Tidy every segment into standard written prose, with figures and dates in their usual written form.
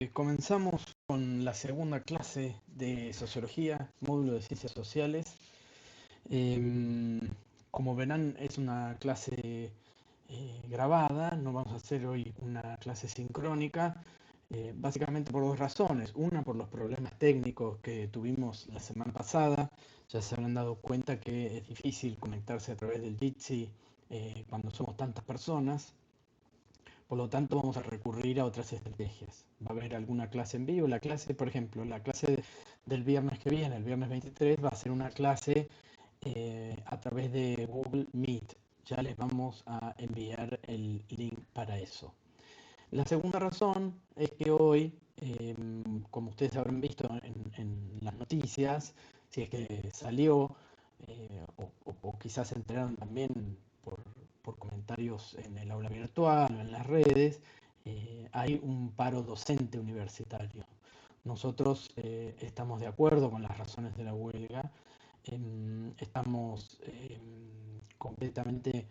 Comenzamos con la segunda clase de Sociología, módulo de Ciencias Sociales. Em, Como verán, es una clase grabada, no vamos a hacer hoy una clase sincrónica, básicamente por dos razones. Una, por los problemas técnicos que tuvimos la semana pasada. Ya se habrán dado cuenta que es difícil conectarse a través del Jitsi cuando somos tantas personas. Por lo tanto, vamos a recurrir a otras estrategias. Va a haber alguna clase en vivo. La clase, por ejemplo, la clase del viernes que viene, el viernes 23, va a ser una clase a través de Google Meet. Ya les vamos a enviar el link para eso. La segunda razón es que hoy, como ustedes habrán visto en las noticias, si es que salió, o quizás se enteraron también por, por comentarios en el aula virtual o en las redes, hay un paro docente universitario. Nosotros estamos de acuerdo con las razones de la huelga, estamos completamente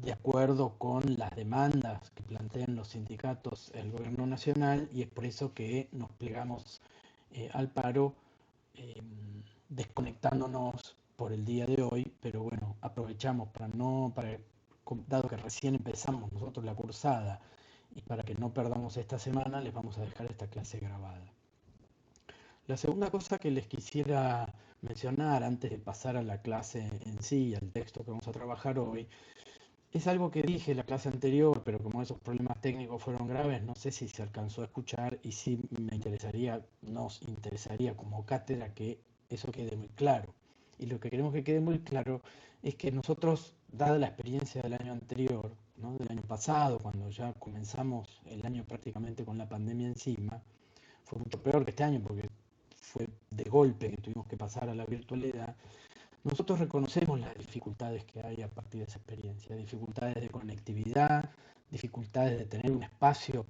de acuerdo con las demandas que plantean los sindicatos, el gobierno nacional, y es por eso que nos plegamos al paro, eh, desconectándonos por el día de hoy, pero bueno, aprovechamos dado que recién empezamos nosotros la cursada, y para que no perdamos esta semana, les vamos a dejar esta clase grabada. La segunda cosa que les quisiera mencionar antes de pasar a la clase en sí, al texto que vamos a trabajar hoy, es algo que dije en la clase anterior, pero como esos problemas técnicos fueron graves, no sé si se alcanzó a escuchar y sí nos interesaría como cátedra que eso quede muy claro. Y lo que queremos que quede muy claro es que nosotros, dada la experiencia del año anterior, ¿no? Del año pasado, cuando ya comenzamos el año prácticamente con la pandemia encima, fue mucho peor que este año porque fue de golpe que tuvimos que pasar a la virtualidad. Nosotros reconocemos las dificultades que hay a partir de esa experiencia, dificultades de conectividad, dificultades de tener un espacio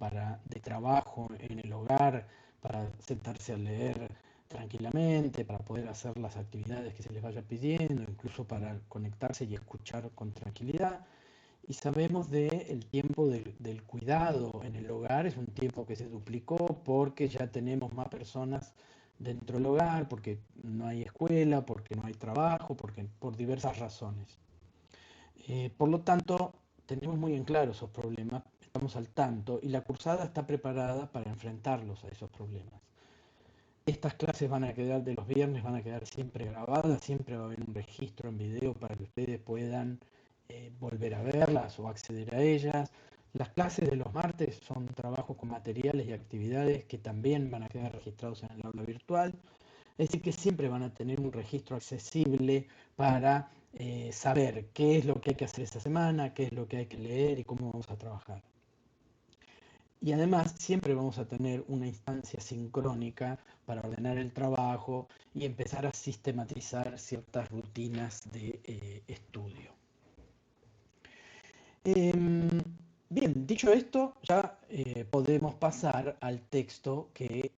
de trabajo en el hogar, para sentarse a leer tranquilamente, para poder hacer las actividades que se les vaya pidiendo, incluso para conectarse y escuchar con tranquilidad. Y sabemos del tiempo del cuidado en el hogar, es un tiempo que se duplicó porque ya tenemos más personas dentro del hogar, porque no hay escuela, porque no hay trabajo, por diversas razones. Por lo tanto, tenemos muy en claro esos problemas, estamos al tanto y la cursada está preparada para enfrentarlos a esos problemas. Estas clases van a quedar de los viernes, van a quedar siempre grabadas, siempre va a haber un registro en video para que ustedes puedan volver a verlas o acceder a ellas. Las clases de los martes son trabajos con materiales y actividades que también van a quedar registrados en el aula virtual. Es decir, que siempre van a tener un registro accesible para saber qué es lo que hay que hacer esta semana, qué es lo que hay que leer y cómo vamos a trabajar. Y además siempre vamos a tener una instancia sincrónica para ordenar el trabajo y empezar a sistematizar ciertas rutinas de estudio. Em, Bien, dicho esto, ya podemos pasar al texto que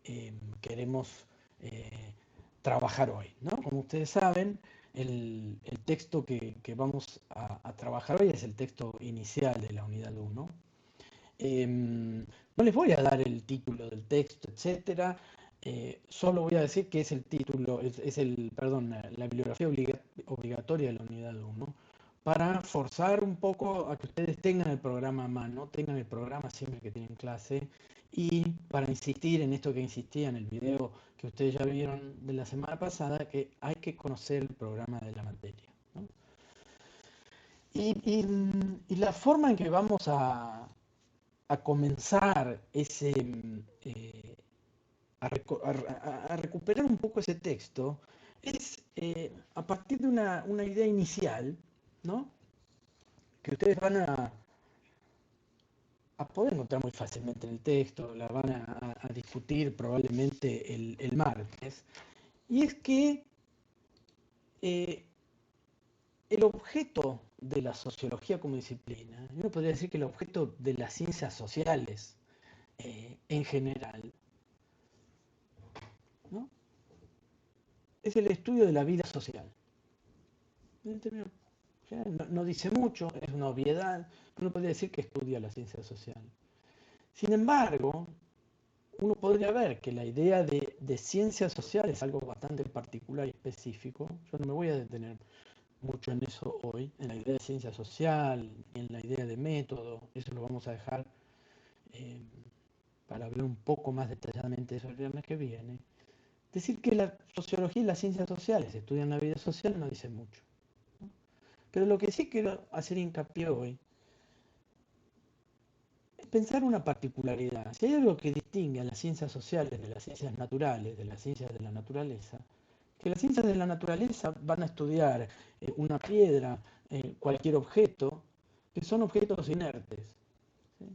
queremos eh, trabajar hoy, ¿no? Como ustedes saben, el texto que vamos a trabajar hoy es el texto inicial de la unidad 1. No les voy a dar el título del texto, etcétera. Solo voy a decir que es el título, perdón, la bibliografía obligatoria de la unidad 1, para forzar un poco a que ustedes tengan el programa a mano, tengan el programa siempre que tienen clase, y para insistir en esto que insistía en el video que ustedes ya vieron de la semana pasada, que hay que conocer el programa de la materia, ¿no? Y la forma en que vamos a comenzar a recuperar un poco ese texto es a partir de una idea inicial, ¿no? Que ustedes van a poder encontrar muy fácilmente en el texto, la van a discutir probablemente el martes, y es que eh, el objeto de la sociología como disciplina, uno podría decir que el objeto de las ciencias sociales en general, ¿no? Es el estudio de la vida social. No dice mucho, es una obviedad, uno podría decir que estudia la ciencia social. Sin embargo, uno podría ver que la idea de ciencia social es algo bastante particular y específico. Yo no me voy a detener mucho en eso hoy, en la idea de ciencia social, en la idea de método. Eso lo vamos a dejar eh, para hablar un poco más detalladamente de eso el viernes que viene. Decir que la sociología y las ciencias sociales estudian la vida social no dice mucho, ¿no? Pero lo que sí quiero hacer hincapié hoy es pensar una particularidad. Si hay algo que distingue a las ciencias sociales de las ciencias naturales, de las ciencias de la naturaleza, que las ciencias de la naturaleza van a estudiar una piedra, cualquier objeto, que son objetos inertes, ¿sí?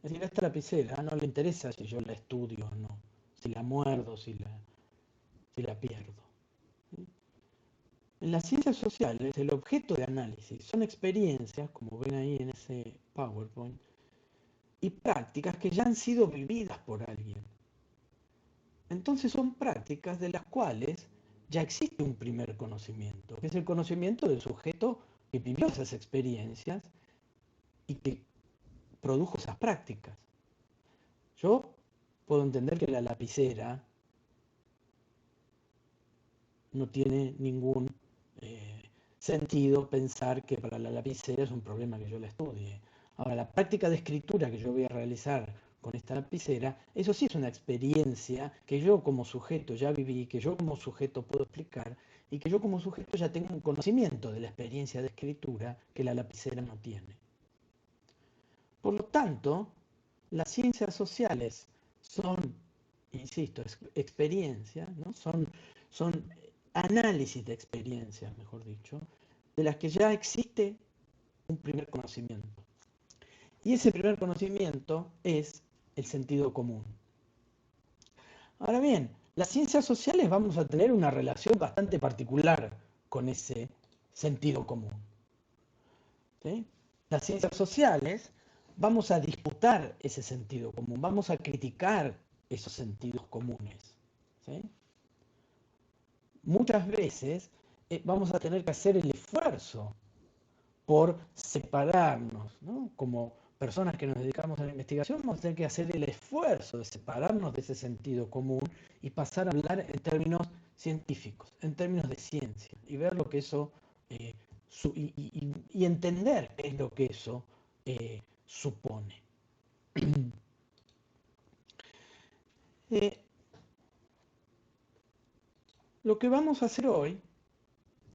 Es decir, a esta lapicera no le interesa si yo la estudio o no, si la muerdo, si la pierdo, ¿sí? En las ciencias sociales, el objeto de análisis son experiencias, como ven ahí en ese PowerPoint, y prácticas que ya han sido vividas por alguien. Entonces son prácticas de las cuales ya existe un primer conocimiento, que es el conocimiento del sujeto que vivió esas experiencias y que produjo esas prácticas. Yo puedo entender que la lapicera no tiene ningún sentido pensar que para la lapicera es un problema que yo la estudie. Ahora, la práctica de escritura que yo voy a realizar con esta lapicera, eso sí es una experiencia que yo como sujeto ya viví, que yo como sujeto puedo explicar y que yo como sujeto ya tengo un conocimiento de la experiencia de escritura que la lapicera no tiene. Por lo tanto, las ciencias sociales son, insisto, experiencias, ¿no? Son análisis de experiencias, mejor dicho, de las que ya existe un primer conocimiento. Y ese primer conocimiento es el sentido común. Ahora bien, las ciencias sociales vamos a tener una relación bastante particular con ese sentido común, ¿sí? Las ciencias sociales vamos a disputar ese sentido común, vamos a criticar esos sentidos comunes, ¿sí? Muchas veces vamos a tener que hacer el esfuerzo por separarnos, ¿no? Como personas que nos dedicamos a la investigación, vamos a tener que hacer el esfuerzo de separarnos de ese sentido común y pasar a hablar en términos científicos, en términos de ciencia, y ver lo que eso, y entender qué es lo que eso supone. Eh, lo que vamos a hacer hoy,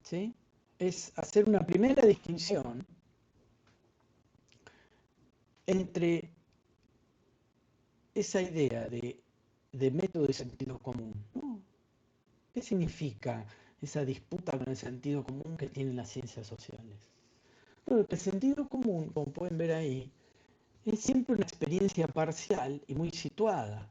¿sí?, es hacer una primera distinción entre esa idea de método y sentido común, ¿no? ¿Qué significa esa disputa con el sentido común que tienen las ciencias sociales? Bueno, el sentido común, como pueden ver ahí, es siempre una experiencia parcial y muy situada.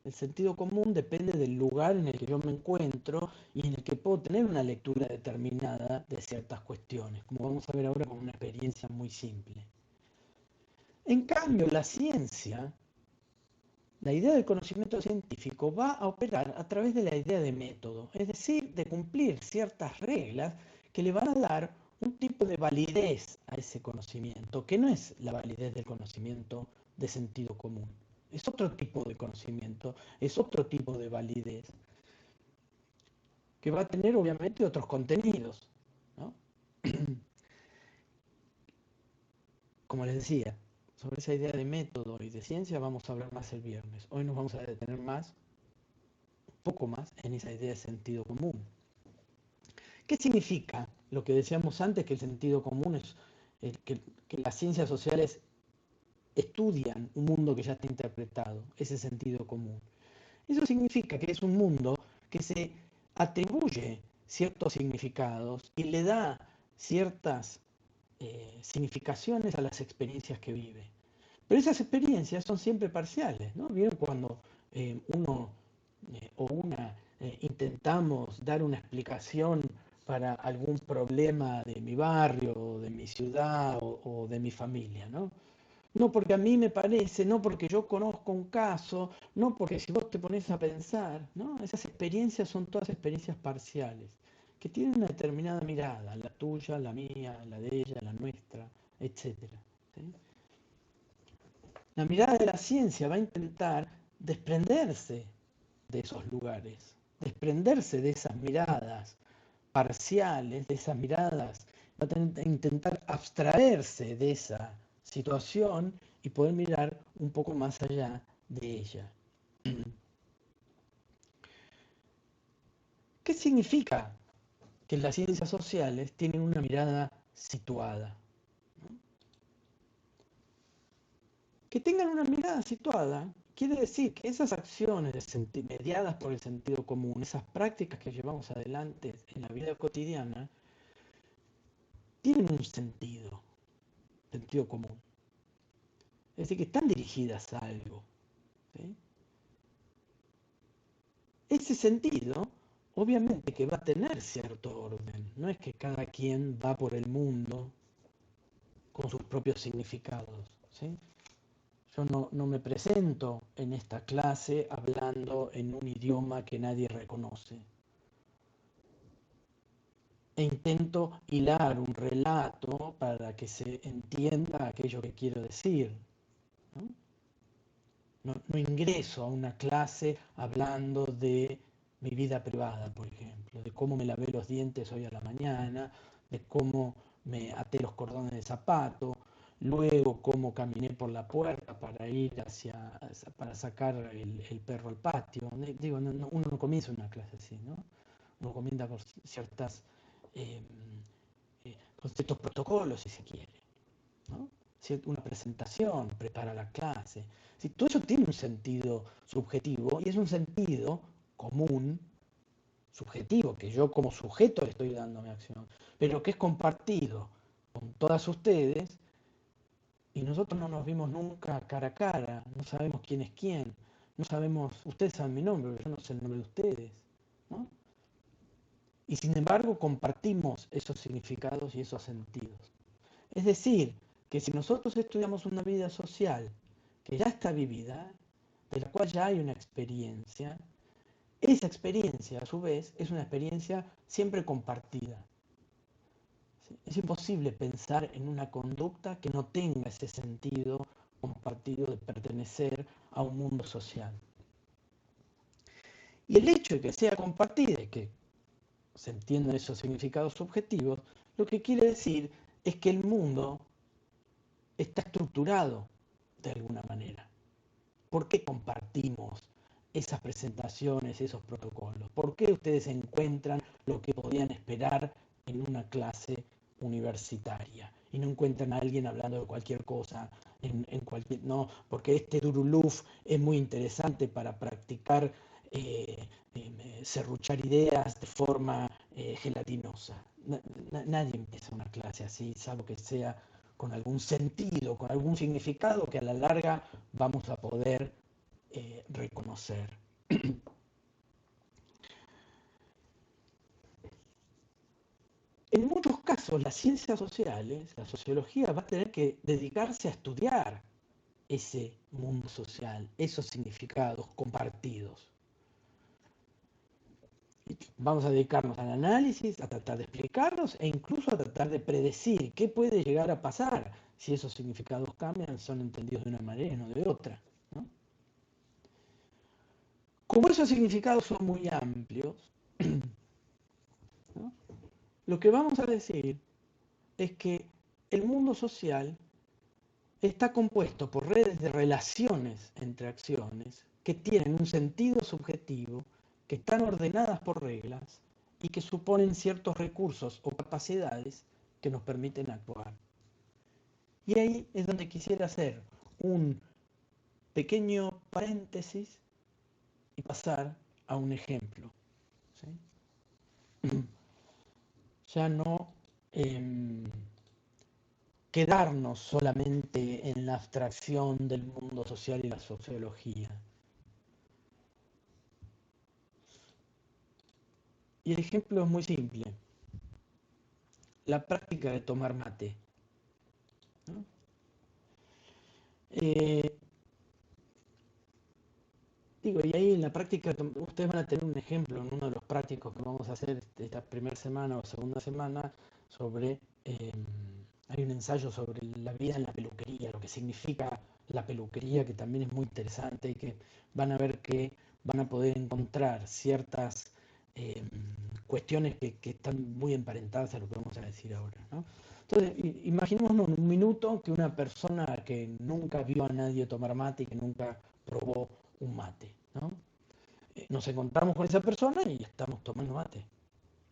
El sentido común depende del lugar en el que yo me encuentro y en el que puedo tener una lectura determinada de ciertas cuestiones, como vamos a ver ahora con una experiencia muy simple. En cambio, la ciencia, la idea del conocimiento científico va a operar a través de la idea de método, es decir, de cumplir ciertas reglas que le van a dar un tipo de validez a ese conocimiento, que no es la validez del conocimiento de sentido común. Es otro tipo de conocimiento, es otro tipo de validez, que va a tener obviamente otros contenidos, ¿no? Como les decía, sobre esa idea de método y de ciencia vamos a hablar más el viernes. Hoy nos vamos a detener más, un poco más, en esa idea de sentido común. ¿Qué significa lo que decíamos antes, que el sentido común es que las ciencias sociales estudian un mundo que ya está interpretado, ese sentido común? Eso significa que es un mundo que se atribuye ciertos significados y le da ciertas significaciones a las experiencias que vive. Pero esas experiencias son siempre parciales, ¿no? ¿Vieron cuando uno o una intentamos dar una explicación para algún problema de mi barrio, o de mi ciudad o de mi familia, ¿no? No porque a mí me parece, no porque yo conozco un caso, no porque si vos te pones a pensar, ¿no? Esas experiencias son todas experiencias parciales, que tienen una determinada mirada, la tuya, la mía, la de ella, la nuestra, etcétera, ¿sí? La mirada de la ciencia va a intentar desprenderse de esos lugares, desprenderse de esas miradas parciales, de esas miradas, va a tener que intentar abstraerse de esa situación y poder mirar un poco más allá de ella. ¿Qué significa que las ciencias sociales tienen una mirada situada? Que tengan una mirada situada quiere decir que esas acciones mediadas por el sentido común, esas prácticas que llevamos adelante en la vida cotidiana, tienen un sentido común. Es decir, que están dirigidas a algo. ¿Sí? Ese sentido, obviamente que va a tener cierto orden. No es que cada quien va por el mundo con sus propios significados. ¿Sí? Yo no me presento en esta clase hablando en un idioma que nadie reconoce. E intento hilar un relato para que se entienda aquello que quiero decir. ¿No? No ingreso a una clase hablando de mi vida privada, por ejemplo, de cómo me lavé los dientes hoy a la mañana, de cómo me até los cordones de zapato, luego cómo caminé por la puerta para ir para sacar el perro al patio. Digo, uno no comienza una clase así, ¿no? Uno comienza por eh, con ciertos protocolos, si se quiere, ¿no? Una presentación, prepara la clase. Si todo eso tiene un sentido subjetivo y es un sentido común, subjetivo, que yo como sujeto le estoy dando a mi acción, pero que es compartido con todas ustedes y nosotros no nos vimos nunca cara a cara, no sabemos quién es quién, no sabemos, ustedes saben mi nombre, pero yo no sé el nombre de ustedes, ¿no? Y sin embargo compartimos esos significados y esos sentidos. Es decir, que si nosotros estudiamos una vida social que ya está vivida, de la cual ya hay una experiencia, esa experiencia a su vez es una experiencia siempre compartida. ¿Sí? Es imposible pensar en una conducta que no tenga ese sentido compartido de pertenecer a un mundo social. Y el hecho de que sea compartida y que se entiendan esos significados subjetivos, lo que quiere decir es que el mundo está estructurado de alguna manera. ¿Por qué compartimos esas presentaciones, esos protocolos? ¿Por qué ustedes encuentran lo que podían esperar en una clase universitaria y no encuentran a alguien hablando de cualquier cosa no, porque este Duruluf es muy interesante para practicar serruchar ideas de forma gelatinosa? Nadie empieza una clase así, salvo que sea con algún sentido, con algún significado que a la larga vamos a poder reconocer. En muchos casos, las ciencias sociales, la sociología, va a tener que dedicarse a estudiar ese mundo social, esos significados compartidos. Vamos a dedicarnos al análisis, a tratar de explicarlos e incluso a tratar de predecir qué puede llegar a pasar si esos significados cambian, son entendidos de una manera y no de otra, ¿no? Como esos significados son muy amplios, ¿no? Lo que vamos a decir es que el mundo social está compuesto por redes de relaciones entre acciones que tienen un sentido subjetivo, que están ordenadas por reglas y que suponen ciertos recursos o capacidades que nos permiten actuar. Y ahí es donde quisiera hacer un pequeño paréntesis y pasar a un ejemplo. ¿Sí? Ya no quedarnos solamente en la abstracción del mundo social y la sociología. Y el ejemplo es muy simple. La práctica de tomar mate, ¿no? Eh, y ahí en la práctica, ustedes van a tener un ejemplo en uno de los prácticos que vamos a hacer esta primera semana o segunda semana sobre, hay un ensayo sobre la vida en la peluquería, lo que significa la peluquería, que también es muy interesante y que van a ver que van a poder encontrar ciertas eh, cuestiones que están muy emparentadas a lo que vamos a decir ahora, ¿no? Entonces, imaginémonos en un minuto que una persona que nunca vio a nadie tomar mate y que nunca probó un mate, ¿no? Nos encontramos con esa persona y estamos tomando mate.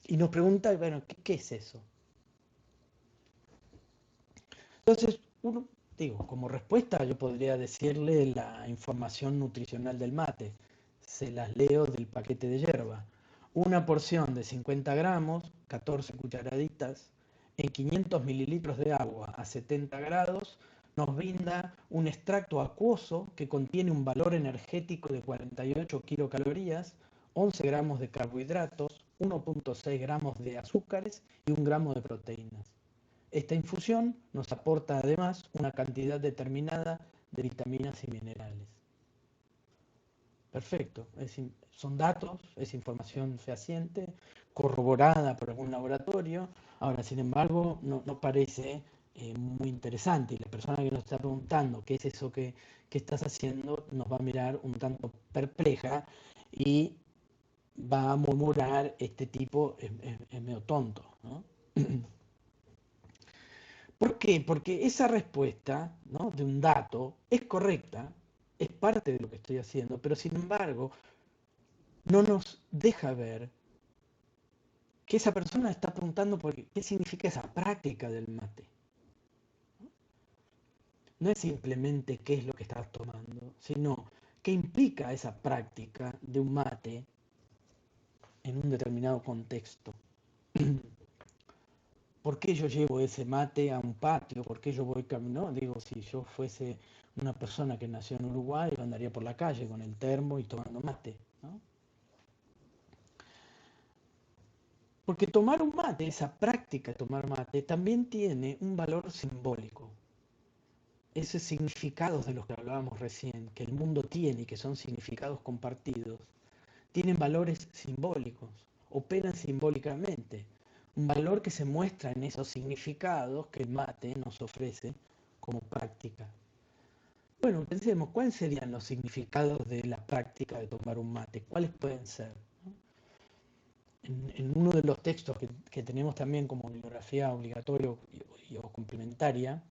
Y nos pregunta, bueno, ¿qué es eso? Entonces, uno, digo, como respuesta yo podría decirle la información nutricional del mate. Se las leo del paquete de yerba. Una porción de 50 gramos, 14 cucharaditas, en 500 mililitros de agua a 70 grados, nos brinda un extracto acuoso que contiene un valor energético de 48 kilocalorías, 11 gramos de carbohidratos, 1,6 gramos de azúcares y 1 gramo de proteínas. Esta infusión nos aporta además una cantidad determinada de vitaminas y minerales. Perfecto, son datos, es información fehaciente, corroborada por algún laboratorio. Ahora, sin embargo, no parece muy interesante y la persona que nos está preguntando qué es eso que estás haciendo nos va a mirar un tanto perpleja y va a murmurar: este tipo es medio tonto, ¿no? ¿Por qué? Porque esa respuesta, ¿no?, de un dato es correcta, es parte de lo que estoy haciendo, pero sin embargo no nos deja ver que esa persona está preguntando por qué significa esa práctica del mate. No es simplemente qué es lo que estás tomando, sino qué implica esa práctica de un mate en un determinado contexto. ¿Por qué yo llevo ese mate a un patio? ¿Por qué yo voy caminando? Digo, si yo fuese una persona que nació en Uruguay, yo andaría por la calle con el termo y tomando mate, ¿no? Porque tomar un mate, esa práctica de tomar mate, también tiene un valor simbólico. Esos significados de los que hablábamos recién, que el mundo tiene y que son significados compartidos, tienen valores simbólicos, operan simbólicamente. Un valor que se muestra en esos significados que el mate nos ofrece como práctica. Bueno, pensemos, ¿cuáles serían los significados de la práctica de tomar un mate? ¿Cuáles pueden ser? En uno de los textos que tenemos también como bibliografía obligatoria o complementaria,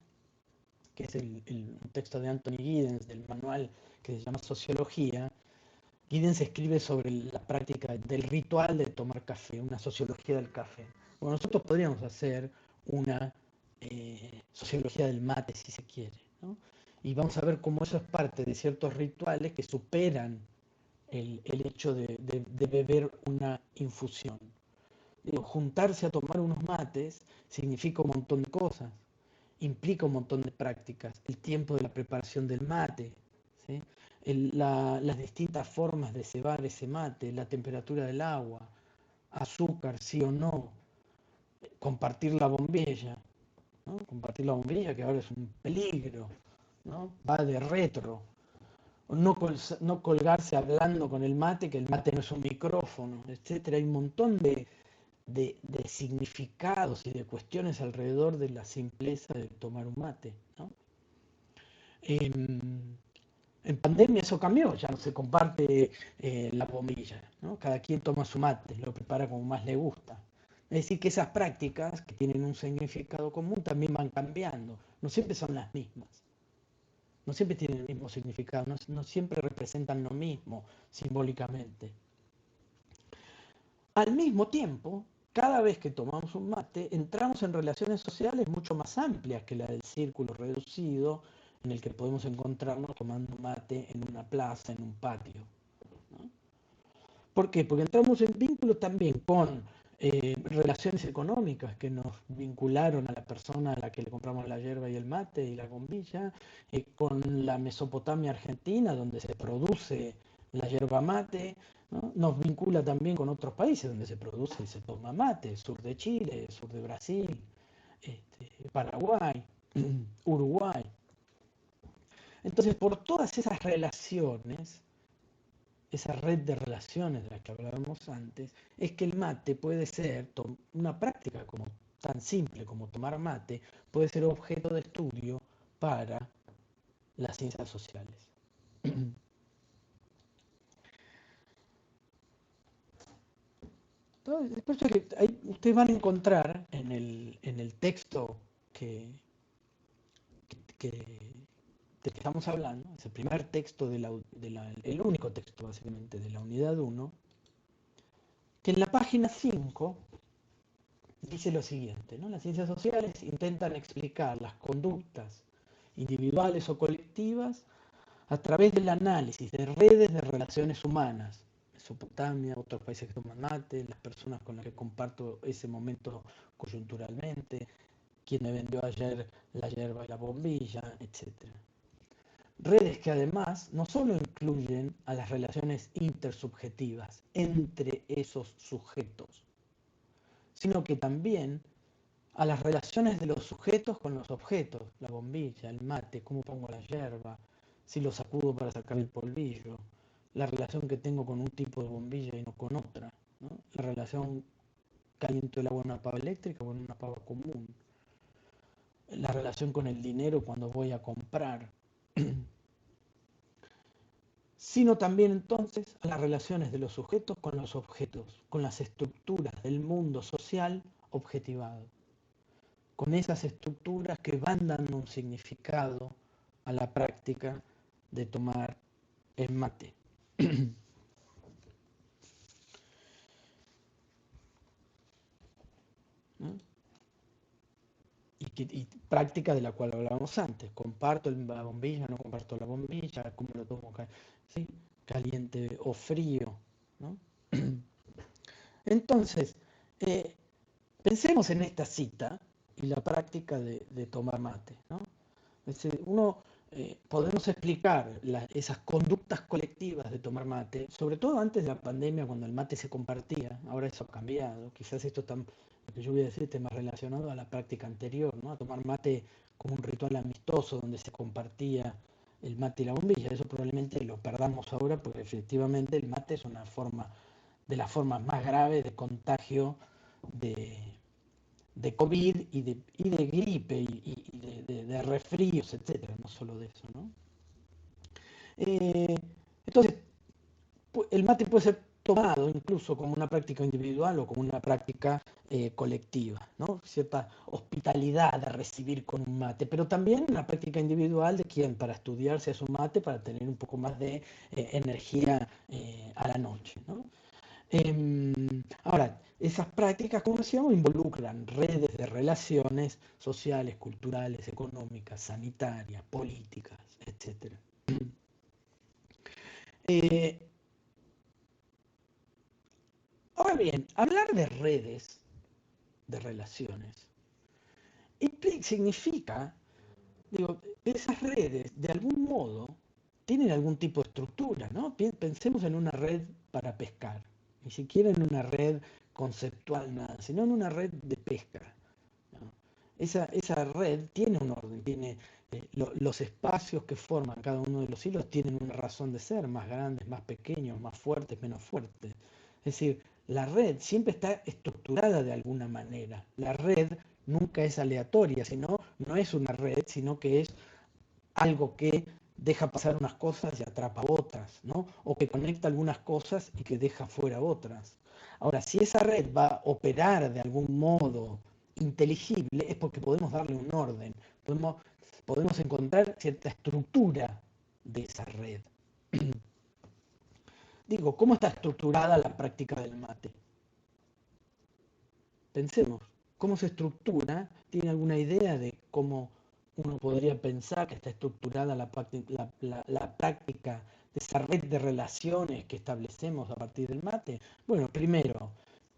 que es el texto de Anthony Giddens, del manual que se llama Sociología, Giddens escribe sobre la práctica del ritual de tomar café, una sociología del café. Bueno, nosotros podríamos hacer una sociología del mate, si se quiere, ¿no? Y vamos a ver cómo eso es parte de ciertos rituales que superan el hecho de beber una infusión. Digo, juntarse a tomar unos mates significa un montón de cosas, implica un montón de prácticas, el tiempo de la preparación del mate, ¿sí?, las distintas formas de cebar ese mate, la temperatura del agua, azúcar, sí o no, compartir la bombilla, ¿no? Compartir la bombilla, que ahora es un peligro, ¿no? Va de retro. No colgarse hablando con el mate, que el mate no es un micrófono, etcétera. Hay un montón de significados y de cuestiones alrededor de la simpleza de tomar un mate, ¿no? En pandemia eso cambió, ya no se comparte la bombilla, ¿no? Cada quien toma su mate, lo prepara como más le gusta. Es decir, que esas prácticas que tienen un significado común también van cambiando, no siempre son las mismas, no siempre tienen el mismo significado, no siempre representan lo mismo simbólicamente. Al mismo tiempo, cada vez que tomamos un mate, entramos en relaciones sociales mucho más amplias que la del círculo reducido en el que podemos encontrarnos tomando mate en una plaza, en un patio, ¿no? ¿Por qué? Porque entramos en vínculos también con relaciones económicas que nos vincularon a la persona a la que le compramos la yerba y el mate y la bombilla, con la Mesopotamia argentina, donde se produce la yerba mate, ¿no? Nos vincula también con otros países donde se produce y se toma mate, sur de Chile, sur de Brasil, Paraguay, Uruguay. Entonces, por todas esas relaciones, esa red de relaciones de la que hablábamos antes, es que el mate puede ser una práctica como tan simple como tomar mate, puede ser objeto de estudio para las ciencias sociales. Entonces, por eso que ustedes van a encontrar en el texto que, que, del que estamos hablando, es el primer texto, el único texto básicamente de la unidad 1, que en la página 5 dice lo siguiente, ¿no? Las ciencias sociales intentan explicar las conductas individuales o colectivas a través del análisis de redes de relaciones humanas. Mesopotamia, otros países que toman mate, las personas con las que comparto ese momento coyunturalmente, quien me vendió ayer la yerba y la bombilla, etc. Redes que además no solo incluyen a las relaciones intersubjetivas entre esos sujetos, sino que también a las relaciones de los sujetos con los objetos, la bombilla, el mate, cómo pongo la yerba, si lo sacudo para sacar el polvillo, la relación que tengo con un tipo de bombilla y no con otra, ¿no? La relación caliento el agua en una pava eléctrica o en una pava común, la relación con el dinero cuando voy a comprar, sino también entonces a las relaciones de los sujetos con los objetos, con las estructuras del mundo social objetivado, con esas estructuras que van dando un significado a la práctica de tomar el mate. ¿No? Y práctica de la cual hablábamos antes. Comparto la bombilla, no comparto la bombilla, cómo lo tomo, ¿sí? Caliente o frío, ¿no? Entonces, eh, pensemos en esta cita y la práctica de tomar mate, ¿no? Es decir, podemos explicar esas conductas colectivas de tomar mate, sobre todo antes de la pandemia, cuando el mate se compartía. Ahora eso ha cambiado. Quizás lo que yo voy a decir esté más relacionado a la práctica anterior, ¿no? A tomar mate como un ritual amistoso donde se compartía el mate y la bombilla. Eso probablemente lo perdamos ahora porque efectivamente el mate es una forma de las formas más graves de contagio de, de COVID y de gripe de resfríos, etcétera, no solo de eso, ¿no? Eh, entonces, el mate puede ser tomado incluso como una práctica individual o como una práctica colectiva, ¿no? Cierta hospitalidad de recibir con un mate, pero también una práctica individual de quien para estudiarse a su mate, para tener un poco más de energía a la noche, ¿no? Ahora, esas prácticas, como decíamos, involucran redes de relaciones sociales, culturales, económicas, sanitarias, políticas, etc. Eh, Ahora bien, hablar de redes de relaciones significa, digo, esas redes de algún modo tienen algún tipo de estructura, ¿no? Pensemos en una red para pescar, ni siquiera en una red conceptual, nada, sino en una red de pesca, ¿no? Esa red tiene un orden, tiene los espacios que forman cada uno de los hilos tienen una razón de ser, más grandes, más pequeños, más fuertes, menos fuertes. Es decir, la red siempre está estructurada de alguna manera. La red nunca es aleatoria, sino no es una red, sino que es algo que deja pasar unas cosas y atrapa otras, ¿no? O que conecta algunas cosas y que deja fuera otras. Ahora, si esa red va a operar de algún modo inteligible, es porque podemos darle un orden, podemos, podemos encontrar cierta estructura de esa red. Digo, ¿cómo está estructurada la práctica del mate? Pensemos, ¿cómo se estructura? ¿Tiene alguna idea de cómo uno podría pensar que está estructurada la práctica de esa red de relaciones que establecemos a partir del mate? Bueno, primero,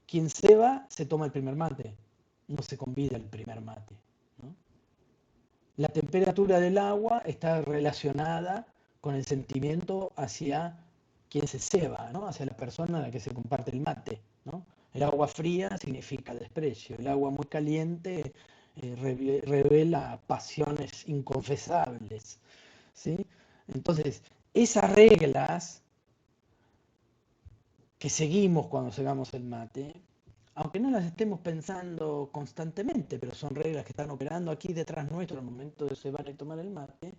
quien ceba se toma el primer mate, no se convida el primer mate, ¿no? La temperatura del agua está relacionada con el sentimiento hacia quien se ceba, ¿no? Hacia la persona a la que se comparte el mate, ¿no? El agua fría significa desprecio, el agua muy caliente revela pasiones inconfesables, ¿sí? Entonces, esas reglas que seguimos cuando cegamos el mate, aunque no las estemos pensando constantemente, pero son reglas que están operando aquí detrás nuestro al momento de cebar y tomar el mate,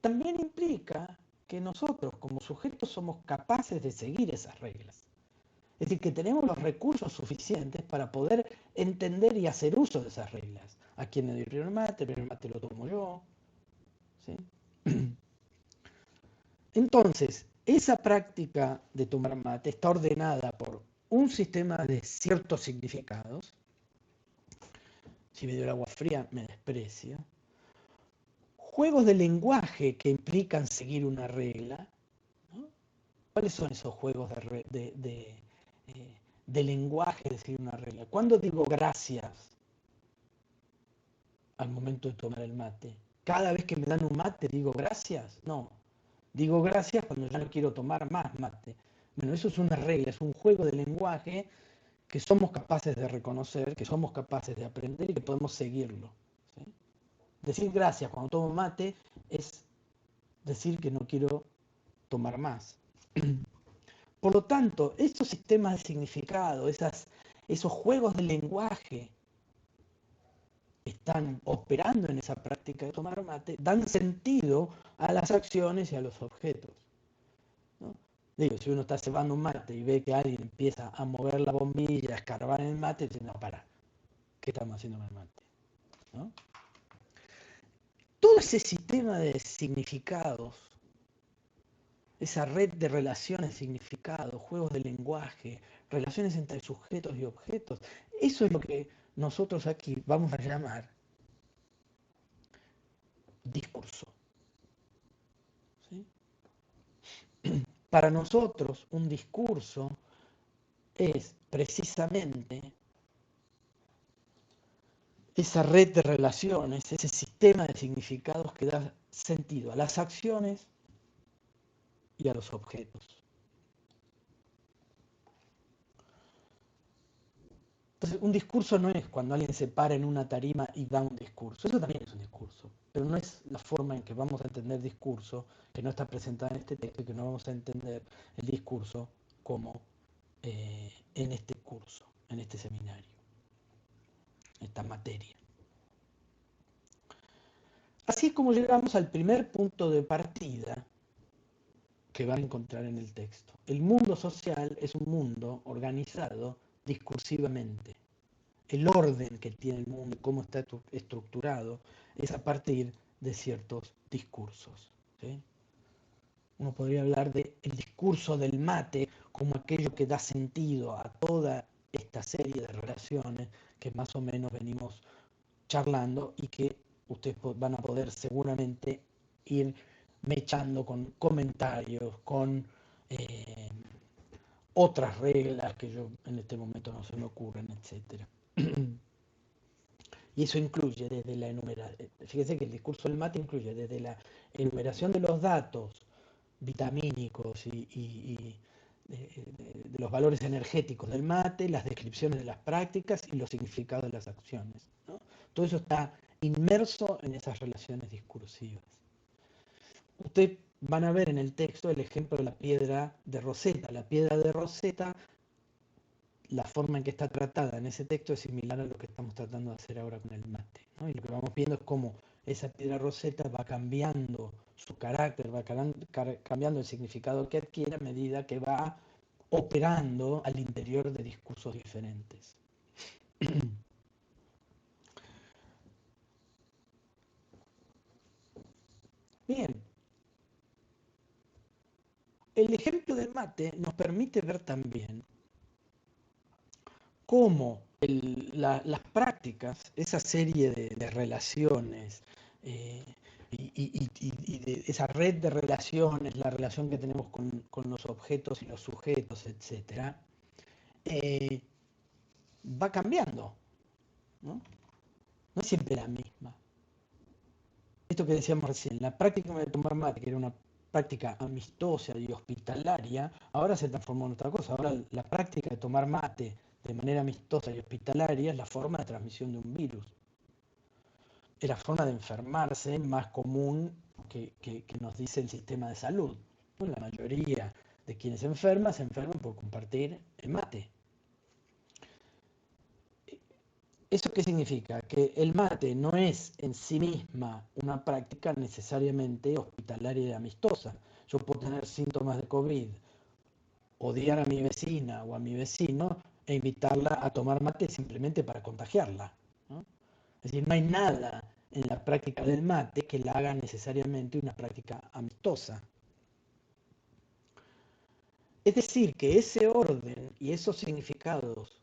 también implica que nosotros como sujetos somos capaces de seguir esas reglas. Es decir, que tenemos los recursos suficientes para poder entender y hacer uso de esas reglas. ¿A quién le doy el primer mate lo tomo yo? ¿Sí? Entonces, esa práctica de tomar mate está ordenada por un sistema de ciertos significados. Si me dio el agua fría, me desprecia. Juegos de lenguaje que implican seguir una regla, ¿no? ¿Cuáles son esos juegos de lenguaje de seguir una regla? ¿Cuándo digo gracias al momento de tomar el mate? ¿Cada vez que me dan un mate digo gracias? No. Digo gracias cuando ya no quiero tomar más mate. Bueno, eso es una regla, es un juego de lenguaje que somos capaces de reconocer, que somos capaces de aprender y que podemos seguirlo. ¿Sí? Decir gracias cuando tomo mate es decir que no quiero tomar más. Por lo tanto, estos sistemas de significado, esos juegos de lenguaje que están operando en esa práctica de tomar mate, dan sentido a las acciones y a los objetos, ¿no? Digo, si uno está cebando un mate y ve que alguien empieza a mover la bombilla, a escarbar en el mate, dice, no, para, ¿qué estamos haciendo con el mate? ¿No? Todo ese sistema de significados, esa red de relaciones, significados, juegos de lenguaje, relaciones entre sujetos y objetos, eso es lo que nosotros aquí vamos a llamar discurso. ¿Sí? Para nosotros, un discurso es precisamente esa red de relaciones, ese sistema de significados que da sentido a las acciones y a los objetos. Entonces, un discurso no es cuando alguien se para en una tarima y da un discurso. Eso también es un discurso, pero no es la forma en que vamos a entender discurso, que no está presentada en este texto, y que no vamos a entender el discurso como en este curso, en este seminario, esta materia. Así es como llegamos al primer punto de partida que van a encontrar en el texto. El mundo social es un mundo organizado discursivamente. El orden que tiene el mundo, cómo está estructurado, es a partir de ciertos discursos. ¿Sí? Uno podría hablar del discurso del mate como aquello que da sentido a toda esta serie de relaciones que más o menos venimos charlando y que ustedes van a poder seguramente ir mechando con comentarios, con otras reglas que yo en este momento no se me ocurren, etc. Y eso incluye desde la enumeración, fíjense que el discurso del mate incluye desde la enumeración de los datos vitamínicos y de los valores energéticos del mate, las descripciones de las prácticas y los significados de las acciones, ¿no? Todo eso está inmerso en esas relaciones discursivas. Ustedes van a ver en el texto el ejemplo de la piedra de Rosetta. La piedra de Rosetta, la forma en que está tratada en ese texto es similar a lo que estamos tratando de hacer ahora con el mate, ¿no? Y lo que vamos viendo es cómo esa piedra Rosetta va cambiando su carácter, va cambiando el significado que adquiere a medida que va operando al interior de discursos diferentes. Bien, el ejemplo del mate nos permite ver también cómo las prácticas, esa serie de relaciones eh, y de esa red de relaciones, la relación que tenemos con los objetos y los sujetos, etc., va cambiando, ¿no? No es siempre la misma. Esto que decíamos recién, la práctica de tomar mate, que era una práctica amistosa y hospitalaria, ahora se transformó en otra cosa. Ahora la práctica de tomar mate de manera amistosa y hospitalaria es la forma de transmisión de un virus. Es la forma de enfermarse más común que nos dice el sistema de salud, ¿no? La mayoría de quienes se enferman por compartir el mate. ¿Eso qué significa? Que el mate no es en sí misma una práctica necesariamente hospitalaria y amistosa. Yo puedo tener síntomas de COVID, odiar a mi vecina o a mi vecino e invitarla a tomar mate simplemente para contagiarla, ¿no? Es decir, no hay nada en la práctica del mate que la haga necesariamente una práctica amistosa. Es decir, que ese orden y esos significados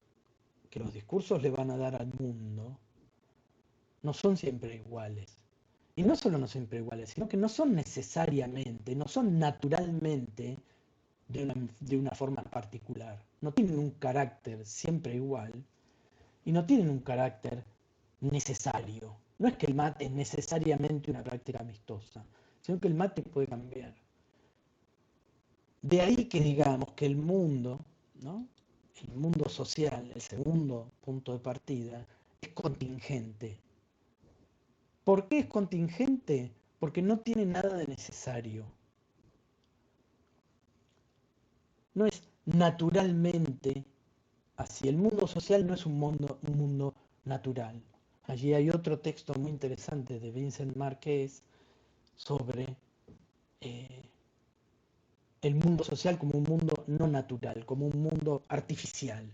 que los discursos le van a dar al mundo no son siempre iguales. Y no solo no son siempre iguales, sino que no son necesariamente, no son naturalmente de una forma particular. No tienen un carácter siempre igual y no tienen un carácter necesario. No es que el mate es necesariamente una práctica amistosa, sino que el mate puede cambiar. De ahí que digamos que el mundo, ¿no? El mundo social, el segundo punto de partida, es contingente. ¿Por qué es contingente? Porque no tiene nada de necesario. No es naturalmente así. El mundo social no es un mundo natural. Allí hay otro texto muy interesante de Vincent Marquez sobre eh, el mundo social como un mundo no natural, como un mundo artificial.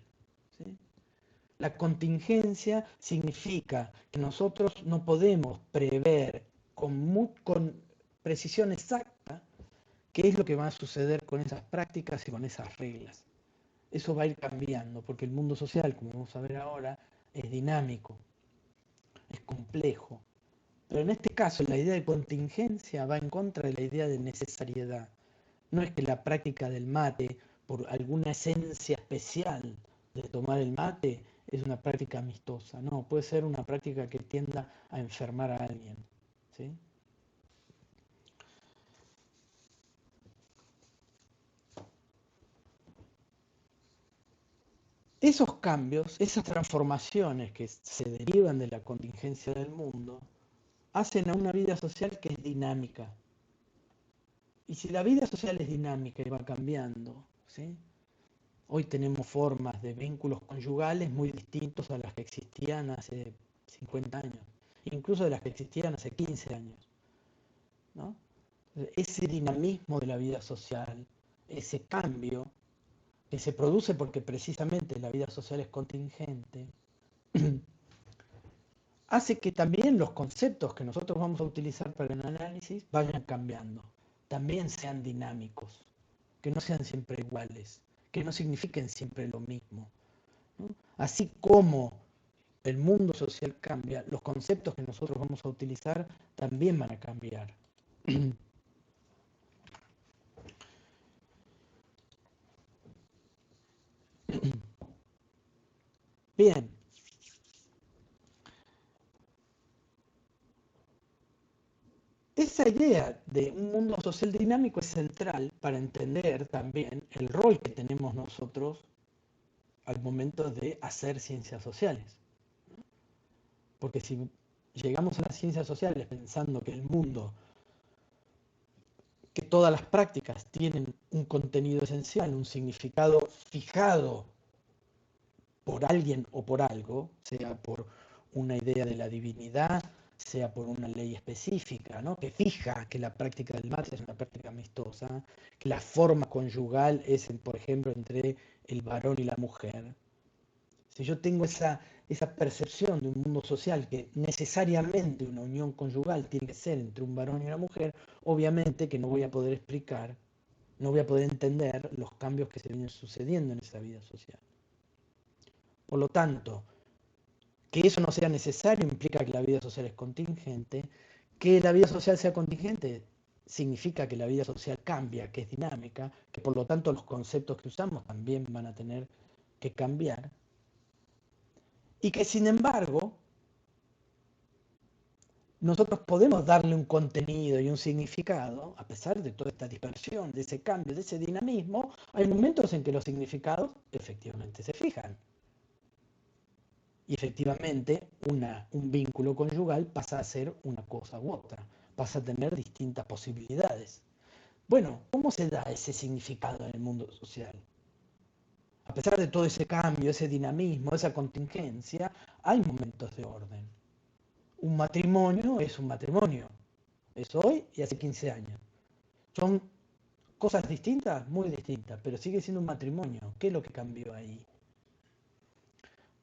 ¿Sí? La contingencia significa que nosotros no podemos prever con precisión exacta qué es lo que va a suceder con esas prácticas y con esas reglas. Eso va a ir cambiando, porque el mundo social, como vamos a ver ahora, es dinámico, es complejo. Pero en este caso, la idea de contingencia va en contra de la idea de necesariedad. No es que la práctica del mate, por alguna esencia especial de tomar el mate, es una práctica amistosa. No, puede ser una práctica que tienda a enfermar a alguien. ¿Sí? Esos cambios, esas transformaciones que se derivan de la contingencia del mundo, hacen a una vida social que es dinámica. Y si la vida social es dinámica y va cambiando, ¿sí? Hoy tenemos formas de vínculos conyugales muy distintos a las que existían hace 50 años, incluso de las que existían hace 15 años, ¿no? Ese dinamismo de la vida social, ese cambio que se produce porque precisamente la vida social es contingente, hace que también los conceptos que nosotros vamos a utilizar para el análisis vayan cambiando, también sean dinámicos, que no sean siempre iguales, que no signifiquen siempre lo mismo, ¿no? Así como el mundo social cambia, los conceptos que nosotros vamos a utilizar también van a cambiar. Bien, esa idea de un mundo social dinámico es central para entender también el rol que tenemos nosotros al momento de hacer ciencias sociales. Porque si llegamos a las ciencias sociales pensando que el mundo, que todas las prácticas tienen un contenido esencial, un significado fijado por alguien o por algo, sea por una idea de la divinidad, sea por una ley específica, ¿no? Que fija que la práctica del mate es una práctica amistosa, que la forma conyugal es, por ejemplo, entre el varón y la mujer. Si yo tengo esa percepción de un mundo social que necesariamente una unión conyugal tiene que ser entre un varón y una mujer, obviamente que no voy a poder explicar, no voy a poder entender los cambios que se vienen sucediendo en esa vida social. Por lo tanto, que eso no sea necesario implica que la vida social es contingente. Que la vida social sea contingente significa que la vida social cambia, que es dinámica, que por lo tanto los conceptos que usamos también van a tener que cambiar. Y que sin embargo, nosotros podemos darle un contenido y un significado, a pesar de toda esta dispersión, de ese cambio, de ese dinamismo, hay momentos en que los significados efectivamente se fijan. Y efectivamente, un vínculo conyugal pasa a ser una cosa u otra, pasa a tener distintas posibilidades. Bueno, ¿cómo se da ese significado en el mundo social? a pesar de todo ese cambio, ese dinamismo, esa contingencia, hay momentos de orden. Un matrimonio es un matrimonio, es hoy y hace 15 años. Son cosas distintas, muy distintas, pero sigue siendo un matrimonio. ¿Qué es lo que cambió ahí?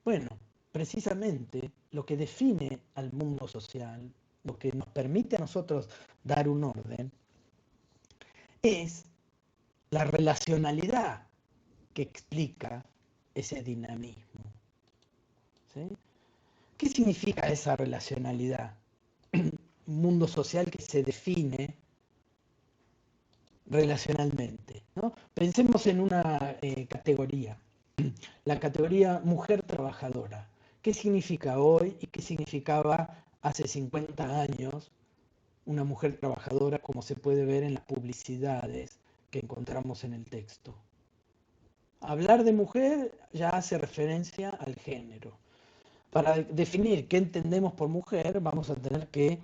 Bueno, precisamente lo que define al mundo social, lo que nos permite a nosotros dar un orden, es la relacionalidad que explica ese dinamismo. ¿Sí? ¿Qué significa esa relacionalidad? Un mundo social que se define relacionalmente, ¿no? Pensemos en una categoría, la categoría mujer trabajadora. ¿Qué significa hoy y qué significaba hace 50 años una mujer trabajadora, como se puede ver en las publicidades que encontramos en el texto? Hablar de mujer ya hace referencia al género. Para definir qué entendemos por mujer, vamos a tener que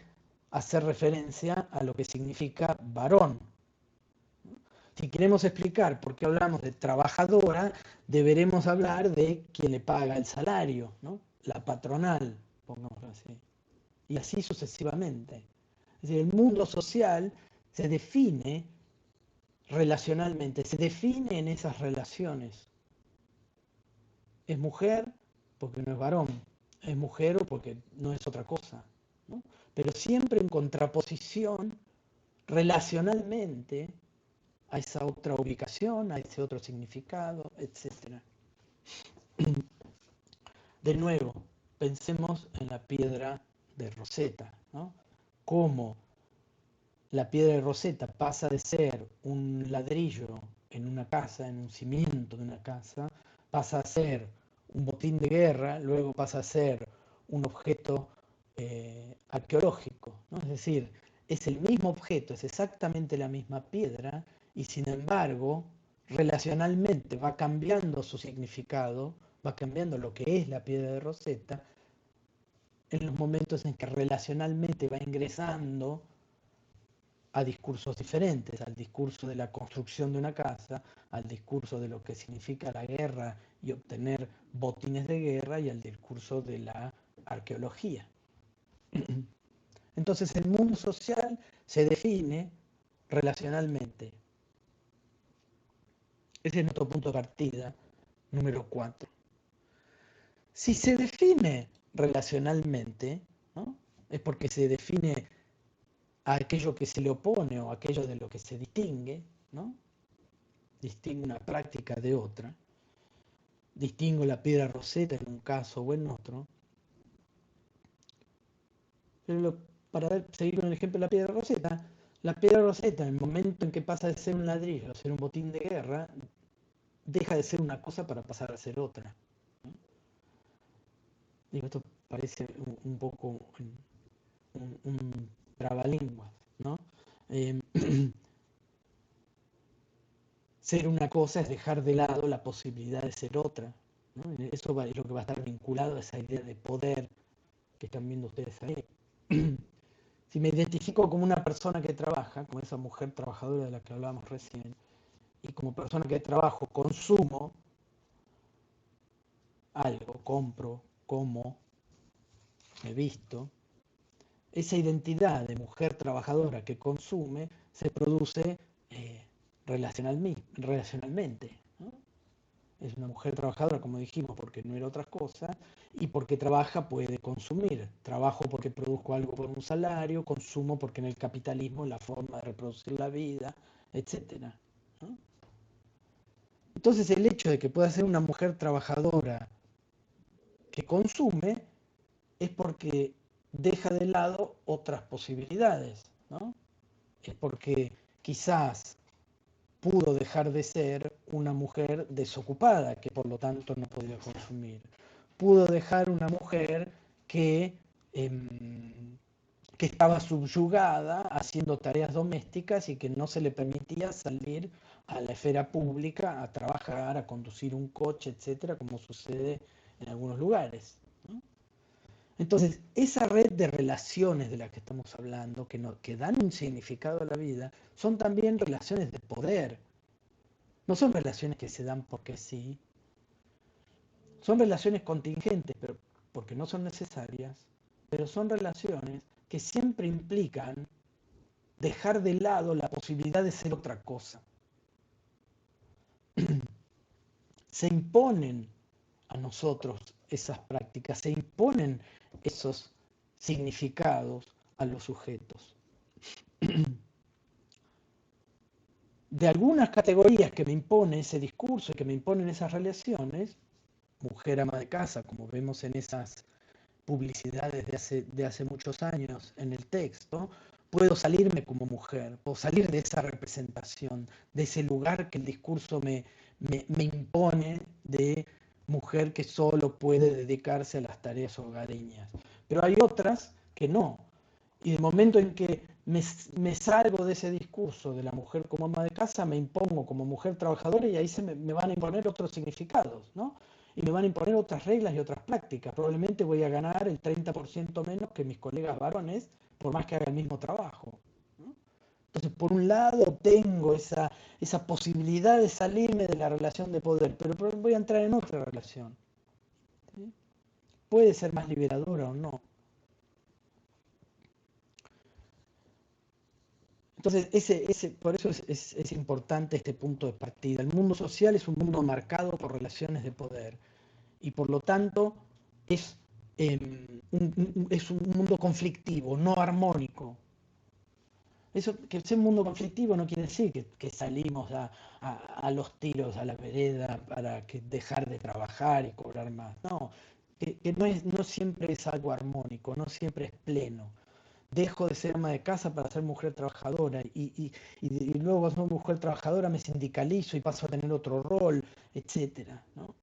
hacer referencia a lo que significa varón. Si queremos explicar por qué hablamos de trabajadora, deberemos hablar de quien le paga el salario, ¿no? La patronal, pongámoslo así. Y así sucesivamente. Es decir, el mundo social se define relacionalmente, se define en esas relaciones. Es mujer porque no es varón, es mujer o porque no es otra cosa, ¿no? Pero siempre en contraposición relacionalmente a esa otra ubicación, a ese otro significado, etc. De nuevo, pensemos en la piedra de Rosetta, ¿no? Cómo la piedra de Rosetta pasa de ser un ladrillo en una casa, en un cimiento de una casa, pasa a ser un botín de guerra, luego pasa a ser un objeto arqueológico, ¿no? Es decir, es el mismo objeto, es exactamente la misma piedra, y sin embargo, relacionalmente va cambiando su significado, va cambiando lo que es la piedra de Rosetta, en los momentos en que relacionalmente va ingresando a discursos diferentes, al discurso de la construcción de una casa, al discurso de lo que significa la guerra y obtener botines de guerra, y al discurso de la arqueología. Entonces el mundo social se define relacionalmente. Ese es nuestro punto de partida, número 4. Si se define relacionalmente, ¿no? Es porque se define a aquello que se le opone o aquello de lo que se distingue, ¿no? Distingo una práctica de otra, distingo la piedra Rosetta en un caso o en otro. Pero para seguir con el ejemplo de la piedra Rosetta en el momento en que pasa de ser un ladrillo a ser un botín de guerra, deja de ser una cosa para pasar a ser otra, ¿no? Digo, esto parece un poco un trabalengua, ¿no? Eh, ser una cosa es dejar de lado la posibilidad de ser otra, ¿no? Eso es lo que va a estar vinculado a esa idea de poder que están viendo ustedes ahí. Si me identifico como una persona que trabaja, como esa mujer trabajadora de la que hablábamos recién, y como persona que trabajo, consumo algo, compro, como, me visto, esa identidad de mujer trabajadora que consume se produce relacionalmente, ¿no? Es una mujer trabajadora, como dijimos, porque no era otra cosa, y porque trabaja puede consumir. Trabajo porque produzco algo por un salario, consumo porque en el capitalismo es la forma de reproducir la vida, etc., ¿no? Entonces el hecho de que pueda ser una mujer trabajadora que consume es porque deja de lado otras posibilidades, ¿no? Es porque quizás pudo dejar de ser una mujer desocupada, que por lo tanto no podía consumir. Pudo dejar una mujer que estaba subyugada haciendo tareas domésticas y que no se le permitía salir a la esfera pública a trabajar, a conducir un coche, etcétera, como sucede en algunos lugares, ¿no? Entonces, esa red de relaciones de las que estamos hablando, que dan un significado a la vida, son también relaciones de poder. No son relaciones que se dan porque sí, Son relaciones contingentes, pero porque no son necesarias, pero son relaciones que siempre implican dejar de lado la posibilidad de ser otra cosa. Se imponen a nosotros esas prácticas, se imponen esos significados a los sujetos. De algunas categorías que me impone ese discurso y que me imponen esas relaciones, mujer ama de casa, como vemos en esas publicidades de hace muchos años en el texto, puedo salirme como mujer, puedo salir de esa representación, de ese lugar que el discurso me impone de mujer que solo puede dedicarse a las tareas hogareñas. Pero hay otras que no. Y de momento en que me salgo de ese discurso de la mujer como ama de casa, me impongo como mujer trabajadora y ahí me van a imponer otros significados, ¿no? Y me van a imponer otras reglas y otras prácticas. Probablemente voy a ganar el 30% menos que mis colegas varones, por más que haga el mismo trabajo, ¿no? Entonces, por un lado, tengo esa posibilidad de salirme de la relación de poder, pero voy a entrar en otra relación, ¿sí? Puede ser más liberadora o no. Entonces, por eso es importante este punto de partida. El mundo social es un mundo marcado por relaciones de poder y por lo tanto es, es un mundo conflictivo, no armónico. Eso, que sea un mundo conflictivo no quiere decir que salimos a los tiros, a la vereda, para dejar de trabajar y cobrar más. No, que no siempre es algo armónico, no siempre es pleno. Dejo de ser ama de casa para ser mujer trabajadora y luego soy mujer trabajadora, me sindicalizo y paso a tener otro rol, etcétera, ¿no?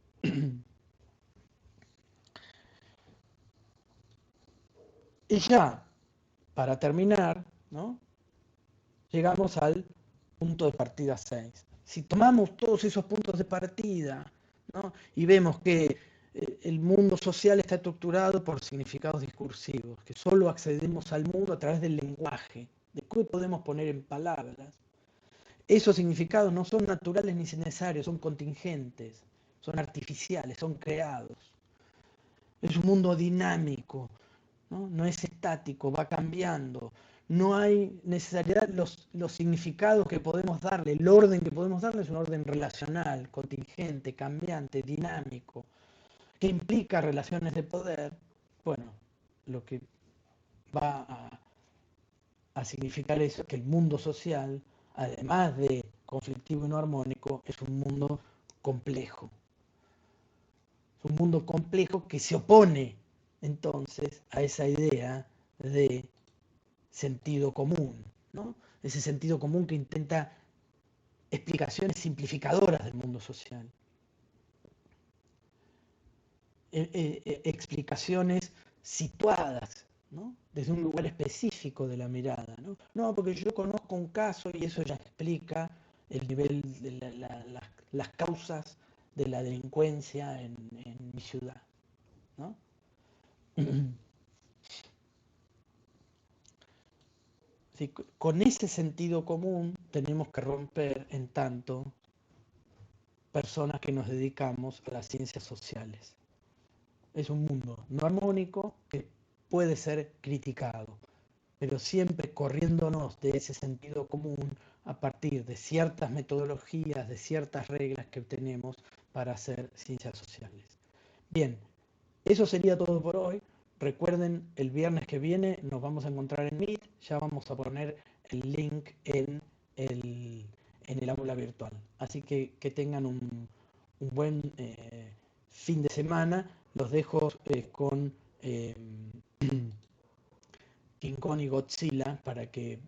Y ya, para terminar, ¿no? Llegamos al punto de partida 6. Si tomamos todos esos puntos de partida, ¿no? Y vemos que el mundo social está estructurado por significados discursivos, que solo accedemos al mundo a través del lenguaje, de qué podemos poner en palabras. Esos significados no son naturales ni necesarios, son contingentes, son artificiales, son creados. Es un mundo dinámico, ¿no? No es estático, va cambiando. No hay necesidad, los significados que podemos darle, el orden que podemos darle es un orden relacional, contingente, cambiante, dinámico, que implica relaciones de poder. Bueno, lo que va a significar eso, que el mundo social, además de conflictivo y no armónico, es un mundo complejo. Es un mundo complejo que se opone entonces a esa idea de sentido común, ¿no? Ese sentido común que intenta explicaciones simplificadoras del mundo social. Explicaciones situadas, ¿no? Desde un lugar específico de la mirada, ¿no? No, porque yo conozco un caso y eso ya explica el nivel de las causas de la delincuencia en mi ciudad, ¿no? Sí, con ese sentido común tenemos que romper en tanto personas que nos dedicamos a las ciencias sociales. Es un mundo no armónico que puede ser criticado, pero siempre corriéndonos de ese sentido común a partir de ciertas metodologías, de ciertas reglas que tenemos para hacer ciencias sociales. Bien, eso sería todo por hoy. Recuerden, el viernes que viene nos vamos a encontrar en Meet. Ya vamos a poner el link el, en el aula virtual. Así que tengan un buen fin de semana. Los dejo con King Kong y Godzilla para que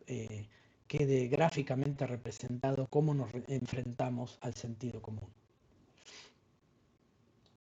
quede gráficamente representado cómo nos enfrentamos al sentido común.